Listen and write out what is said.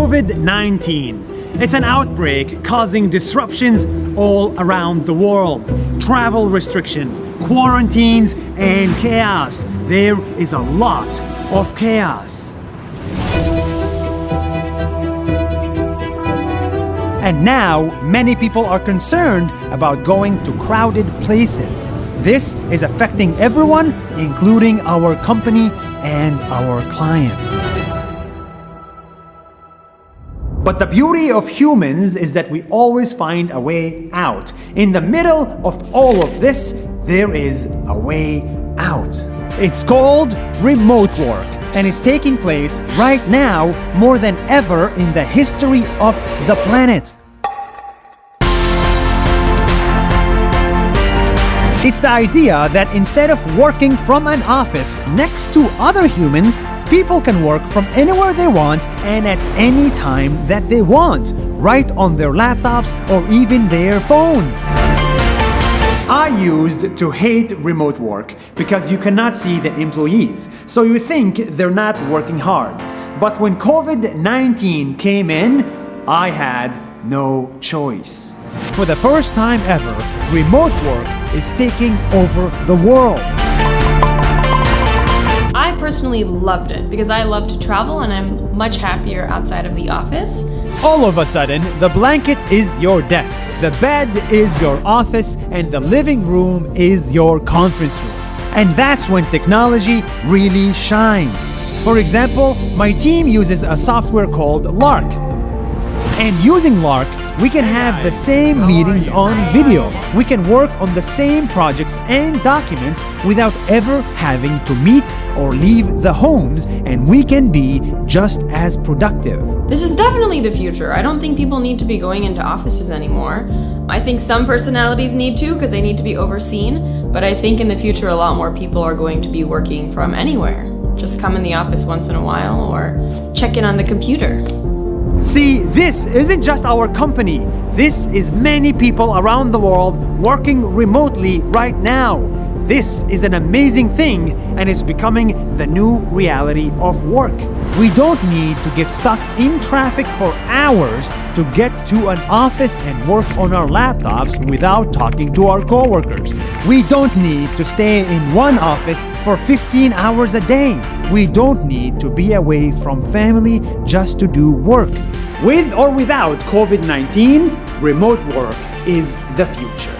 COVID-19. It's an outbreak causing disruptions all around the world. Travel restrictions, quarantines, and chaos. There is a lot of chaos. And now, many people are concerned about going to crowded places. This is affecting everyone, including our company and our client. But the beauty of humans is that we always find a way out. In the middle of all of this, there is a way out. It's called remote work, and it's taking place right now more than ever in the history of the planet. It's the idea that instead of working from an office next to other humans, people can work from anywhere they want and at any time that they want, right on their laptops or even their phones. I used to hate remote work because you cannot see the employees, so you think they're not working hard. But when COVID-19 came in, I had no choice. For the first time ever, remote work is taking over the world. I personally loved it because I love to travel and I'm much happier outside of the office. All of a sudden, the blanket is your desk, the bed is your office, and the living room is your conference room. And that's when technology really shines. For example, my team uses a software called Lark. And using Lark, we can have the same meetings on video. We can work on the same projects and documents without ever having to meet or leave the homes, and we can be just as productive. This is definitely the future. I don't think people need to be going into offices anymore. I think some personalities need to because they need to be overseen, but I think in the future a lot more people are going to be working from anywhere. Just come in the office once in a while or check in on the computer. See, this isn't just our company. This is many people around the world working remotely right now. This is an amazing thing, and it's becoming the new reality of work. We don't need to get stuck in traffic for hours to get to an office and work on our laptops without talking to our coworkers. We don't need to stay in one office for 15 hours a day. We don't need to be away from family just to do work. With or without COVID-19, remote work is the future.